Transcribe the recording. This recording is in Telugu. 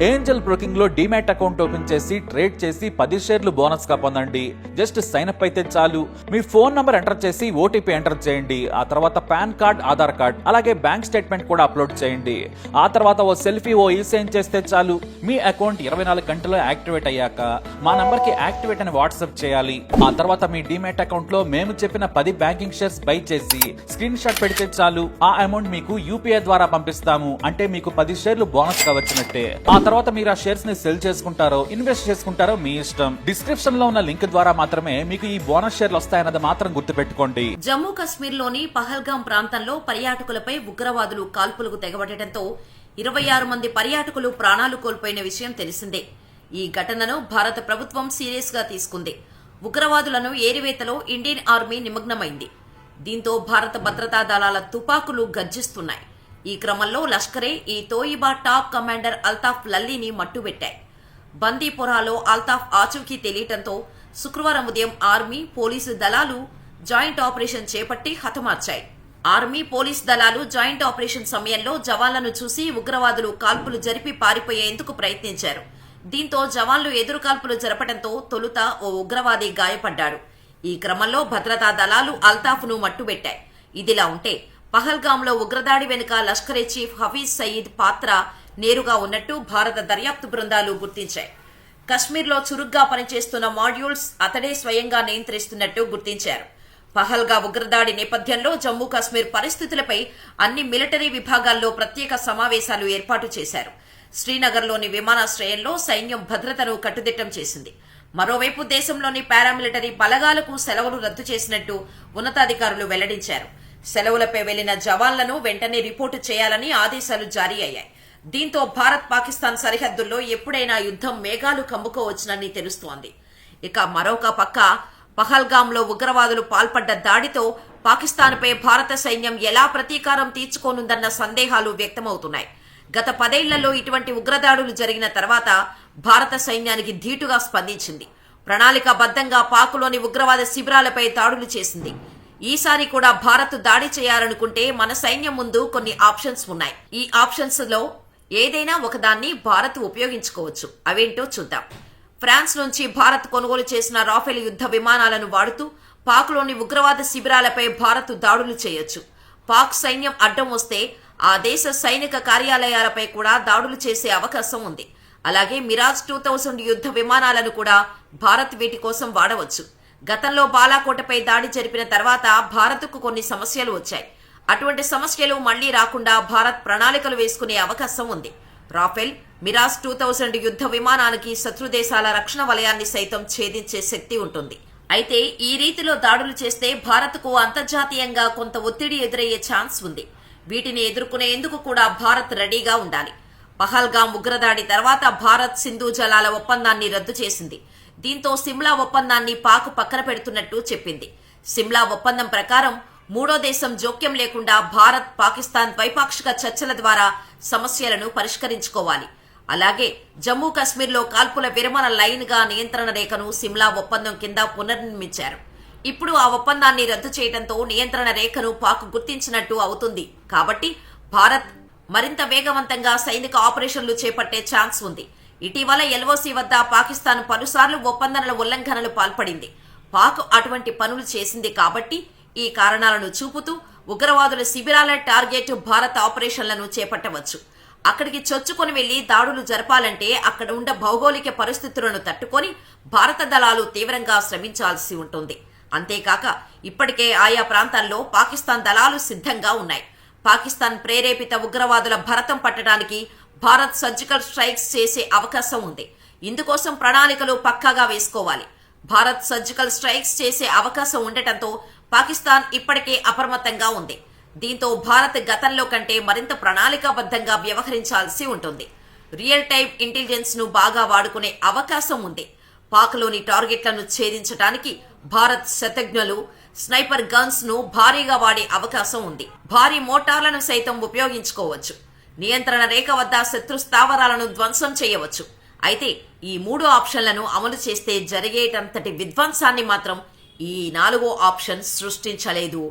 ఏంజల్ బ్రోకింగ్ లో డిమాట్ అకౌంట్ ఓపెన్ చేసి ట్రేడ్ చేసి 10 షేర్లు బోనస్ గా పొందండి. జస్ట్ సైన్ అప్ అయితే చాలు. మీ ఫోన్ నంబర్ ఎంటర్ చేసి ఓటీపీ ఎంటర్ చేయండి. ఆ తర్వాత పాన్ కార్డ్, ఆధార్ కార్డ్, అలాగే బ్యాంక్ స్టేట్మెంట్ కూడా అప్లోడ్ చేయండి. ఆ తర్వాత ఓ సెల్ఫీ, ఓ ఈ-సైన్ చేస్తే చాలు. మీ అకౌంట్ 24 గంటల్లో యాక్టివేట్ అయ్యాక మా నంబర్ కి యాక్టివేట్ అని వాట్సాప్ చేయాలి. ఆ తర్వాత మీ డిమాట్ అకౌంట్ లో మేము చెప్పిన 10 బ్యాంకింగ్ షేర్స్ బై చేసి స్క్రీన్ షాట్ పెడితే చాలు. ఆ అమౌంట్ మీకు యూపీఐ ద్వారా పంపిస్తాము. అంటే మీకు 10 షేర్లు బోనస్ గా వచ్చినట్టే. ఆ తర్వాత మీరు ఆ షేర్స్ ని సెల్ చేసుకుంటారో ఇన్వెస్ట్ చేసుకుంటారో మీ ఇష్టం. డిస్క్రిప్షన్ లో ఉన్న లింక్ ద్వారా మాత్రమే మీకు ఈ బోనస్ షేర్లు వస్తాయన్నది మాత్రం గుర్తుపెట్టుకోండి. జమ్మూ కశ్మీర్ లోని పహల్గాం ప్రాంతంలో పర్యాటకులపై ఉగ్రవాదులు కాల్పులకు తెగబడటంతో 26 మంది పర్యాటకులు ప్రాణాలు కోల్పోయిన విషయం తెలిసిందే. ఈ ఘటనను భారత ప్రభుత్వం సీరియస్ గా తీసుకుంది. ఉగ్రవాదులను ఏరివేతలో ఇండియన్ ఆర్మీ నిమగ్నమైంది. దీంతో భారత భద్రతా దళాల తుపాకులు గర్జిస్తున్నాయి. ఈ క్రమంలో లష్కరే ఈ తోయిబా టాప్ కమాండర్ అల్తాఫ్ లల్లీని మట్టుబెట్టాయి. బందీపురాలో అల్తాఫ్ ఆచూకీ తెలియటంతో శుక్రవారం ఉదయం ఆర్మీ, పోలీసు దళాలు జాయింట్ ఆపరేషన్ చేపట్టి హతమార్చాయి. ఆర్మీ, పోలీసు దళాలు జాయింట్ ఆపరేషన్ సమయంలో జవాన్లను చూసి ఉగ్రవాదులు కాల్పులు జరిపి పారిపోయేందుకు ప్రయత్నించారు. దీంతో జవాన్లు ఎదురు కాల్పులు జరపడంతో తొలుత ఓ ఉగ్రవాది గాయపడ్డాడు. ఈ క్రమంలో భద్రతా దళాలు అల్తాఫ్ ను మట్టుబెట్టాయి. ఇదిలా ఉంటే పహల్గాంలో ఉగ్రదాడి వెనుక లష్కరే చీఫ్ హఫీజ్ సయీద్ పాత్ర నేరుగా ఉన్నట్టు భారత దర్యాప్తు బృందాలు గుర్తించాయి. కశ్మీర్లో చురుగ్గా పనిచేస్తున్న మాడ్యూల్స్ అతడే స్వయంగా నియంత్రిస్తున్నట్టు గుర్తించారు. పహల్గా ఉగ్రదాడి నేపథ్యంలో జమ్మూ కశ్మీర్ పరిస్థితులపై అన్ని మిలిటరీ విభాగాల్లో ప్రత్యేక సమావేశాలు ఏర్పాటు చేశారు. శ్రీనగర్లోని విమానాశ్రయంలో సైన్యం భద్రతను కట్టుదిట్టం చేసింది. మరోవైపు దేశంలోని పారామిలిటరీ బలగాలకు సెలవులు రద్దు చేసినట్టు ఉన్నతాధికారులు వెల్లడించారు. సెలవులపై వెళ్లిన జవాన్లను వెంటనే రిపోర్టు చేయాలని ఆదేశాలు జారీ అయ్యాయి. దీంతో భారత్, పాకిస్తాన్ సరిహద్దుల్లో ఎప్పుడైనా యుద్దం మేఘాలు కమ్ముకోవచ్చునని తెలుస్తోంది. ఇక మరొక పక్క పహల్గాంలో ఉగ్రవాదులు పాల్పడ్డ దాడితో పాకిస్తాన్పై భారత సైన్యం ఎలా ప్రతీకారం తీర్చుకోనుందన్న సందేహాలు వ్యక్తమవుతున్నాయి. గత 10 ఏళ్లలో ఇటువంటి ఉగ్రదాడులు జరిగిన తర్వాత భారత సైన్యానికి ధీటుగా స్పందించింది. ప్రణాళికాబద్ధంగా పాకులోని ఉగ్రవాద శిబిరాలపై దాడులు చేసింది. ఈసారి కూడా భారత్ దాడి చేయాలనుకుంటే మన సైన్యం ముందు కొన్ని ఆప్షన్స్ ఉన్నాయి. ఈ ఆప్షన్స్ లో ఏదైనా ఒకదాన్ని భారత్ ఉపయోగించుకోవచ్చు. అవేంటో చూద్దాం. ఫ్రాన్స్ నుంచి భారత్ కొనుగోలు చేసిన రాఫెల్ యుద్ధ విమానాలను వాడుతూ పాక్లోని ఉగ్రవాద శిబిరాలపై భారత్ దాడులు చేయొచ్చు. పాక్ సైన్యం అడ్డం వస్తే ఆ దేశ సైనిక కార్యాలయాలపై కూడా దాడులు చేసే అవకాశం ఉంది. అలాగే మిరాజ్ 2000 యుద్ధ విమానాలను కూడా భారత్ వీటి కోసం వాడవచ్చు. గతంలో బాలాకోటపై దాడి జరిపిన తర్వాత భారత్కు కొన్ని సమస్యలు వచ్చాయి. అటువంటి సమస్యలు మళ్లీ రాకుండా భారత్ ప్రణాళికలు వేసుకునే అవకాశం ఉంది. రాఫెల్, మిరాజ్ 2000 యుద్ధ విమానానికి శత్రుదేశాల రక్షణ వలయాన్ని సైతం ఛేదించే శక్తి ఉంటుంది. అయితే ఈ రీతిలో దాడులు చేస్తే భారత్కు అంతర్జాతీయంగా కొంత ఒత్తిడి ఎదురయ్యే ఛాన్స్ ఉంది. వీటిని ఎదుర్కొనేందుకు కూడా భారత్ రెడీగా ఉండాలి. పహల్గాం ఉగ్రదాడి తర్వాత భారత్ సింధు జలాల ఒప్పందాన్ని రద్దు చేసింది. దీంతో సిమ్లా ఒప్పందాన్ని పాక్ పక్కన పెడుతున్నట్టు చెప్పింది. సిమ్లా ఒప్పందం ప్రకారం మూడో దేశం జోక్యం లేకుండా భారత్, పాకిస్తాన్ ద్వైపాక్షిక చర్చల ద్వారా సమస్యలను పరిష్కరించుకోవాలి. అలాగే జమ్మూ కశ్మీర్లో కాల్పుల విరమణ లైన్ గా నియంత్రణ రేఖను సిమ్లా ఒప్పందం కింద పునర్నిర్మించారు. ఇప్పుడు ఆ ఒప్పందాన్ని రద్దు చేయడంతో నియంత్రణ రేఖను పాక్ గుర్తించినట్టు అవుతుంది. కాబట్టి భారత్ మరింత వేగవంతంగా సైనిక ఆపరేషన్లు చేపట్టే ఛాన్స్ ఉంది. ఇటీవల ఎల్ఓసి వద్ద పాకిస్తాన్ పలుసార్లు ఒప్పందాల ఉల్లంఘనలు పాల్పడింది. పాక్ అటువంటి పనులు చేసింది కాబట్టి ఈ కారణాలను చూపుతూ ఉగ్రవాదుల శిబిరాల టార్గెట్ భారత్ ఆపరేషన్లను చేపట్టవచ్చు. అక్కడికి చొచ్చుకొని వెళ్లి దాడులు జరపాలంటే అక్కడ ఉండే భౌగోళిక పరిస్థితులను తట్టుకొని భారత దళాలు తీవ్రంగా శ్రమించాల్సి ఉంటుంది. అంతేకాక ఇప్పటికే ఆయా ప్రాంతాల్లో పాకిస్తాన్ దళాలు సిద్ధంగా ఉన్నాయి. పాకిస్తాన్ ప్రేరేపిత ఉగ్రవాదుల భరతం పట్టడానికి భారత్ సర్జికల్ స్ట్రైక్స్ చేసే అవకాశం ఉంది. ఇందుకోసం ప్రణాళికలు పక్కాగా వేసుకోవాలి. భారత్ సర్జికల్ స్ట్రైక్స్ చేసే అవకాశం ఉండటంతో పాకిస్తాన్ ఇప్పటికే అప్రమత్తంగా ఉంది. దీంతో భారత్ గతంలో కంటే మరింత ప్రణాళికాబద్ధంగా వ్యవహరించాల్సి ఉంటుంది. రియల్ టైమ్ ఇంటెలిజెన్స్ ను బాగా వాడుకునే అవకాశం ఉంది. పాక్లోని టార్గెట్లను ఛేదించడానికి భారత్ శతజ్ఞులు స్నైపర్ గన్స్ ను భారీగా వాడే అవకాశం ఉంది. భారీ మోటార్లను సైతం ఉపయోగించుకోవచ్చు. నియంత్రణ రేఖ వద్ద శత్రు స్థావరాలను ధ్వంసం చేయవచ్చు. అయితే ఈ 3 ఆప్షన్లను అమలు చేస్తే జరిగేటంతటి విధ్వంసాన్ని మాత్రం ఈ 4వ ఆప్షన్ సృష్టించలేదు.